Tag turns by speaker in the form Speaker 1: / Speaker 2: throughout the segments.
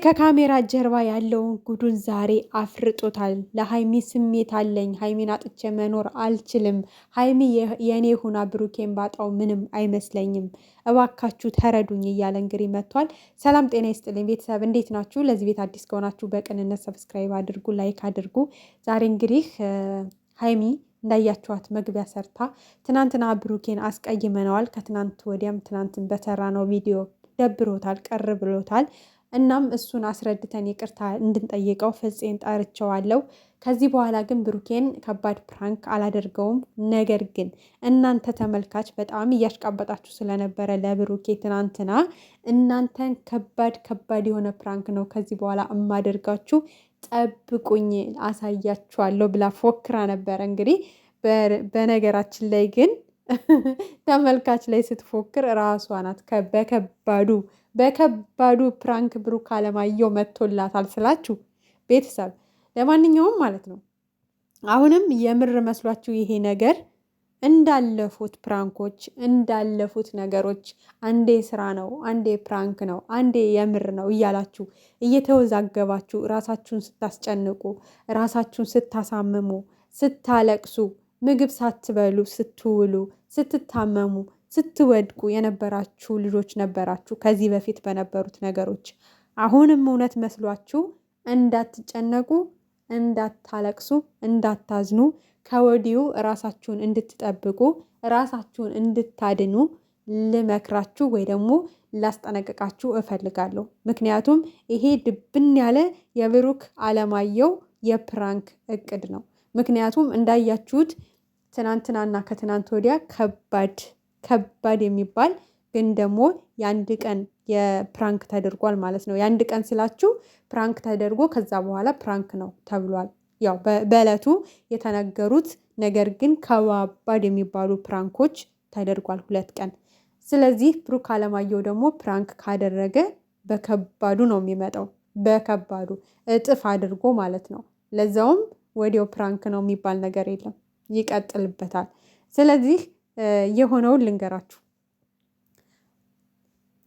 Speaker 1: ከካሜራ ጀርባ ያለውን ጉዱን ዛሬ አፍርጦታል። ለሀይሚ ስሜት አለኝ። ሀይሚን አጥቼ መኖር አልችልም። ሀይሚ የእኔ ሁና ብሩኬን ባጣው ምንም አይመስለኝም። እባካችሁ ተረዱኝ እያለ እንግዲህ መጥቷል። ሰላም ጤና ይስጥልኝ ቤተሰብ፣ እንዴት ናችሁ? ለዚህ ቤት አዲስ ከሆናችሁ በቅንነት ሰብስክራይብ አድርጉ፣ ላይክ አድርጉ። ዛሬ እንግዲህ ሀይሚ እንዳያችኋት መግቢያ ሰርታ ትናንትና ብሩኬን አስቀይመነዋል። ከትናንት ወዲያም ትናንትን በሰራ ነው ቪዲዮ ደብሮታል፣ ቀር ብሎታል። እናም እሱን አስረድተን ይቅርታ እንድንጠይቀው ፍፄን ጠርቸዋለሁ። ከዚህ በኋላ ግን ብሩኬን ከባድ ፕራንክ አላደርገውም። ነገር ግን እናንተ ተመልካች በጣም እያሽቃበጣችሁ ስለነበረ ለብሩኬ ትናንትና እናንተን ከባድ የሆነ ፕራንክ ነው ከዚህ በኋላ እማደርጋችሁ፣ ጠብቁኝ አሳያችኋለሁ ብላ ፎክራ ነበረ። እንግዲህ በነገራችን ላይ ግን ተመልካች ላይ ስትፎክር ራሷ ናት በከባዱ ፕራንክ ብሩክ አለማየሁ መጥቶላታል ስላችሁ ቤተሰብ። ለማንኛውም ማለት ነው አሁንም የምር መስሏችሁ ይሄ ነገር እንዳለፉት ፕራንኮች እንዳለፉት ነገሮች አንዴ ስራ ነው፣ አንዴ ፕራንክ ነው፣ አንዴ የምር ነው እያላችሁ እየተወዛገባችሁ ራሳችሁን ስታስጨንቁ፣ ራሳችሁን ስታሳምሙ፣ ስታለቅሱ፣ ምግብ ሳትበሉ ስትውሉ፣ ስትታመሙ፣ ስትወድቁ የነበራችሁ ልጆች ነበራችሁ ከዚህ በፊት በነበሩት ነገሮች። አሁንም እውነት መስሏችሁ እንዳትጨነቁ፣ እንዳታለቅሱ፣ እንዳታዝኑ ከወዲሁ ራሳችሁን እንድትጠብቁ፣ ራሳችሁን እንድታድኑ ልመክራችሁ ወይ ደግሞ ላስጠነቅቃችሁ እፈልጋለሁ። ምክንያቱም ይሄ ድብን ያለ የብሩክ አለማየሁ የፕራንክ እቅድ ነው። ምክንያቱም እንዳያችሁት ትናንትናና ከትናንት ወዲያ ከባድ የሚባል ግን ደግሞ የአንድ ቀን የፕራንክ ተደርጓል ማለት ነው። የአንድ ቀን ስላችሁ ፕራንክ ተደርጎ ከዛ በኋላ ፕራንክ ነው ተብሏል። ያው በዕለቱ የተነገሩት ነገር ግን ከባድ የሚባሉ ፕራንኮች ተደርጓል 2 ቀን። ስለዚህ ብሩክ አለማየሁ ደግሞ ፕራንክ ካደረገ በከባዱ ነው የሚመጣው፣ በከባዱ እጥፍ አድርጎ ማለት ነው። ለዛውም ወዲያው ፕራንክ ነው የሚባል ነገር የለም፣ ይቀጥልበታል። ስለዚህ የሆነውን ልንገራችሁ።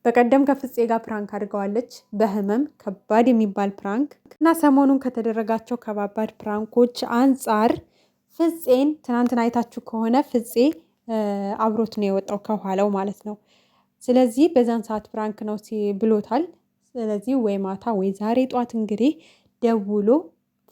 Speaker 1: በቀደም ከፍፄ ጋር ፕራንክ አድርገዋለች፣ በህመም ከባድ የሚባል ፕራንክ እና ሰሞኑን ከተደረጋቸው ከባባድ ፕራንኮች አንጻር ፍፄን ትናንትና አይታችሁ ከሆነ ፍፄ አብሮት ነው የወጣው ከኋላው ማለት ነው። ስለዚህ በዛን ሰዓት ፕራንክ ነው ብሎታል። ስለዚህ ወይ ማታ ወይ ዛሬ ጧት እንግዲህ ደውሎ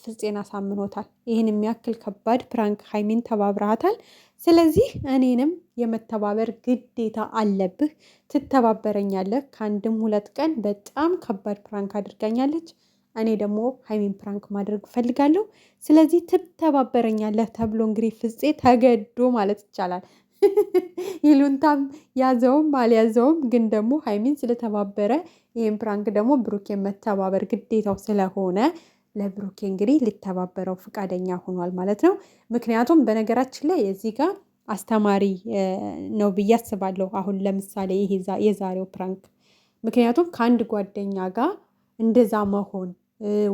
Speaker 1: ፍፄን አሳምኖታል። ይህን የሚያክል ከባድ ፕራንክ ሀይሚን ተባብረሃታል፣ ስለዚህ እኔንም የመተባበር ግዴታ አለብህ፣ ትተባበረኛለህ። ከአንድም 2 ቀን በጣም ከባድ ፕራንክ አድርጋኛለች፣ እኔ ደግሞ ሀይሚን ፕራንክ ማድረግ እፈልጋለሁ፣ ስለዚህ ትተባበረኛለህ ተብሎ እንግዲህ ፍፄ ተገዶ ማለት ይቻላል ይሉንታም ያዘውም አልያዘውም፣ ግን ደግሞ ሀይሚን ስለተባበረ ይህን ፕራንክ ደግሞ ብሩኬን መተባበር ግዴታው ስለሆነ ለብሩኬ እንግዲህ ሊተባበረው ፈቃደኛ ሆኗል ማለት ነው። ምክንያቱም በነገራችን ላይ እዚህ ጋር አስተማሪ ነው ብዬ አስባለሁ። አሁን ለምሳሌ ይሄ የዛሬው ፕራንክ ምክንያቱም ከአንድ ጓደኛ ጋር እንደዛ መሆን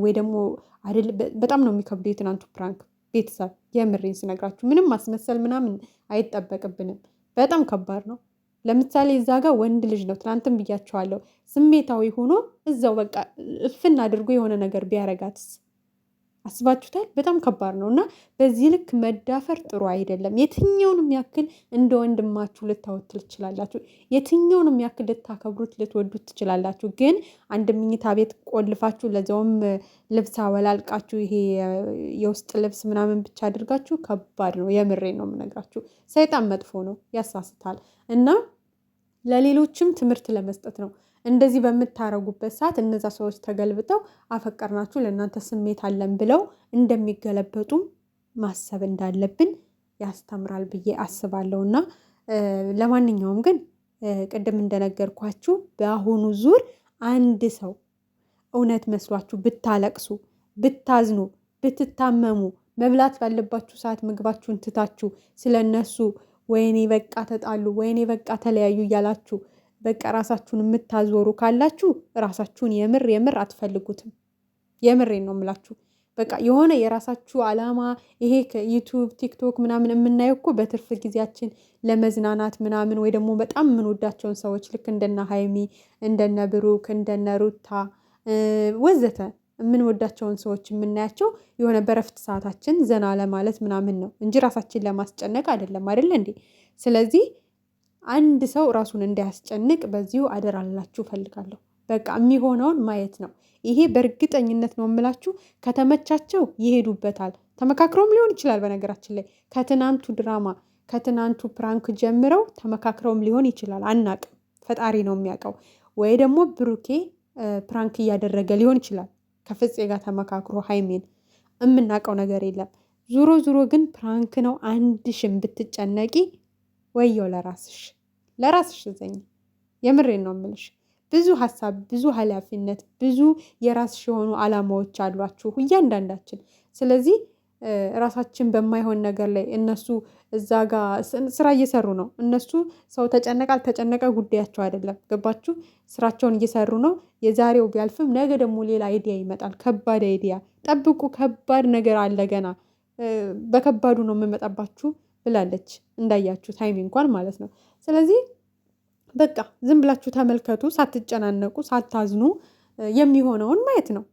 Speaker 1: ወይ ደግሞ አይደል፣ በጣም ነው የሚከብደው የትናንቱ ፕራንክ ቤተሰብ። የምሬን ስነግራችሁ ምንም ማስመሰል ምናምን አይጠበቅብንም፣ በጣም ከባድ ነው። ለምሳሌ እዛ ጋር ወንድ ልጅ ነው፣ ትናንትም ብያቸዋለሁ፣ ስሜታዊ ሆኖ እዛው በቃ እፍን አድርጎ የሆነ ነገር ቢያረጋትስ? አስባችሁታል? በጣም ከባድ ነው እና በዚህ ልክ መዳፈር ጥሩ አይደለም። የትኛውንም ያክል እንደ ወንድማችሁ ልታወት ትችላላችሁ፣ የትኛውንም ያክል ልታከብሩት ልትወዱት ትችላላችሁ። ግን አንድ መኝታ ቤት ቆልፋችሁ ለዛውም ልብስ አወላልቃችሁ ይሄ የውስጥ ልብስ ምናምን ብቻ አድርጋችሁ ከባድ ነው። የምሬን ነው የምነግራችሁ። ሰይጣን መጥፎ ነው፣ ያሳስታል እና ለሌሎችም ትምህርት ለመስጠት ነው። እንደዚህ በምታረጉበት ሰዓት እነዛ ሰዎች ተገልብጠው አፈቀርናችሁ ለእናንተ ስሜት አለን ብለው እንደሚገለበጡ ማሰብ እንዳለብን ያስተምራል ብዬ አስባለሁ። እና ለማንኛውም ግን ቅድም እንደነገርኳችሁ በአሁኑ ዙር አንድ ሰው እውነት መስሏችሁ ብታለቅሱ፣ ብታዝኑ፣ ብትታመሙ፣ መብላት ባለባችሁ ሰዓት ምግባችሁን ትታችሁ ስለነሱ ወይኔ በቃ ተጣሉ፣ ወይኔ በቃ ተለያዩ እያላችሁ በቃ ራሳችሁን የምታዞሩ ካላችሁ ራሳችሁን የምር አትፈልጉትም። የምሬን ነው የምላችሁ። በቃ የሆነ የራሳችሁ አላማ ይሄ ከዩቱብ ቲክቶክ ምናምን የምናየው እኮ በትርፍ ጊዜያችን ለመዝናናት ምናምን ወይ ደግሞ በጣም የምንወዳቸውን ሰዎች ልክ እንደነ ሀይሚ፣ እንደነ ብሩክ፣ እንደነ ሩታ ወዘተ የምንወዳቸውን ሰዎች የምናያቸው የሆነ በረፍት ሰዓታችን ዘና ለማለት ምናምን ነው እንጂ ራሳችን ለማስጨነቅ አይደለም አይደል እንዴ? ስለዚህ አንድ ሰው ራሱን እንዳያስጨንቅ በዚሁ አደራላችሁ ፈልጋለሁ። በቃ የሚሆነውን ማየት ነው። ይሄ በእርግጠኝነት ነው የምላችሁ። ከተመቻቸው ይሄዱበታል። ተመካክረውም ሊሆን ይችላል። በነገራችን ላይ ከትናንቱ ድራማ ከትናንቱ ፕራንክ ጀምረው ተመካክረውም ሊሆን ይችላል። አናቅም፣ ፈጣሪ ነው የሚያውቀው። ወይ ደግሞ ብሩኬ ፕራንክ እያደረገ ሊሆን ይችላል ከፍፄ ጋር ተመካክሮ ሀይሜን፣ የምናውቀው ነገር የለም። ዙሮ ዙሮ ግን ፕራንክ ነው። አንድሽም ብትጨነቂ ወየው ለራስሽ ዘኝ። የምሬን ነው የምልሽ። ብዙ ሀሳብ፣ ብዙ ኃላፊነት፣ ብዙ የራስሽ የሆኑ አላማዎች አሏችሁ እያንዳንዳችን። ስለዚህ ራሳችን በማይሆን ነገር ላይ እነሱ እዛ ጋር ስራ እየሰሩ ነው። እነሱ ሰው ተጨነቀ አልተጨነቀ ጉዳያቸው አይደለም። ገባችሁ? ስራቸውን እየሰሩ ነው። የዛሬው ቢያልፍም ነገ ደግሞ ሌላ አይዲያ ይመጣል። ከባድ አይዲያ ጠብቁ። ከባድ ነገር አለ ገና። በከባዱ ነው የምመጣባችሁ ብላለች። እንዳያችሁ ታይም እንኳን ማለት ነው። ስለዚህ በቃ ዝም ብላችሁ ተመልከቱ፣ ሳትጨናነቁ፣ ሳታዝኑ የሚሆነውን ማየት ነው።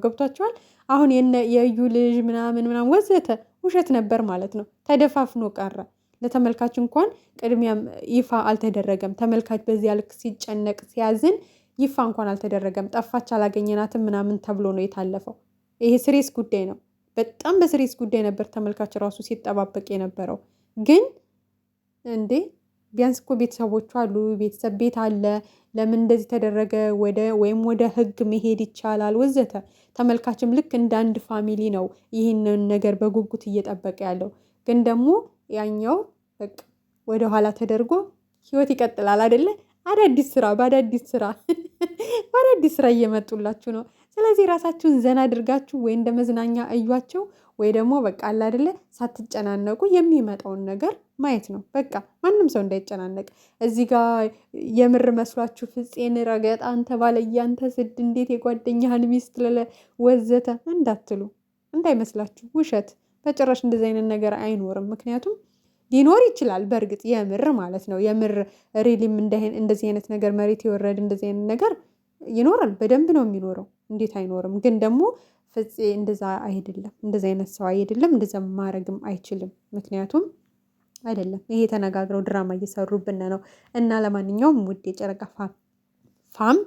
Speaker 1: ገብቷችኋል? አሁን የእዩ ልጅ ምናምን ወዘተ ውሸት ነበር ማለት ነው። ተደፋፍኖ ቀረ። ለተመልካች እንኳን ቅድሚያም ይፋ አልተደረገም። ተመልካች በዚያ ልክ ሲጨነቅ ሲያዝን ይፋ እንኳን አልተደረገም። ጠፋች አላገኘናትም ምናምን ተብሎ ነው የታለፈው። ይሄ ስሬስ ጉዳይ ነው። በጣም በስሬስ ጉዳይ ነበር ተመልካች ራሱ ሲጠባበቅ የነበረው። ግን እንዴ ቢያንስ እኮ ቤተሰቦቹ አሉ፣ ቤተሰብ ቤት አለ። ለምን እንደዚህ ተደረገ? ወይም ወደ ህግ መሄድ ይቻላል ወዘተ። ተመልካችም ልክ እንደ አንድ ፋሚሊ ነው ይህንን ነገር በጉጉት እየጠበቀ ያለው። ግን ደግሞ ያኛው በቃ ወደኋላ ተደርጎ ህይወት ይቀጥላል አይደለ? በአዳዲስ ስራ እየመጡላችሁ ነው። ስለዚህ ራሳችሁን ዘና አድርጋችሁ ወይ እንደ መዝናኛ እዩዋቸው፣ ወይ ደግሞ በቃ አለ አይደለ ሳትጨናነቁ የሚመጣውን ነገር ማየት ነው። በቃ ማንም ሰው እንዳይጨናነቅ። እዚህ ጋር የምር መስሏችሁ ፍፄን ረገጣ አንተ ባለያንተ ስድ እንዴት የጓደኛህን ሚስት ወዘተ እንዳይመስላችሁ። ውሸት በጭራሽ እንደዚህ አይነት ነገር አይኖርም። ምክንያቱም ሊኖር ይችላል በእርግጥ የምር ማለት ነው። የምር ሪሊም እንደዚህ አይነት ነገር መሬት የወረድ እንደዚህ አይነት ነገር ይኖራል። በደንብ ነው የሚኖረው። እንዴት አይኖርም? ግን ደግሞ ፍፄ እንደዛ አይደለም። እንደዚ አይነት ሰው አይደለም። እንደዛ ማድረግም አይችልም። ምክንያቱም አይደለም ይሄ ተነጋግረው ድራማ እየሰሩብን ነው። እና ለማንኛውም ውድ የጨረቃ ፋም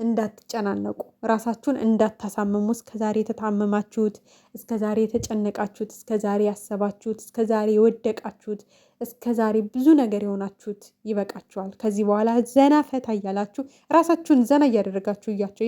Speaker 1: እንዳትጨናነቁ፣ ራሳችሁን እንዳታሳምሙ። እስከዛሬ የተታመማችሁት፣ እስከዛሬ የተጨነቃችሁት፣ እስከዛሬ ያሰባችሁት፣ እስከዛሬ የወደቃችሁት፣ እስከዛሬ ብዙ ነገር የሆናችሁት ይበቃችኋል። ከዚህ በኋላ ዘና ፈታ እያላችሁ ራሳችሁን ዘና እያደረጋችሁ እያቸው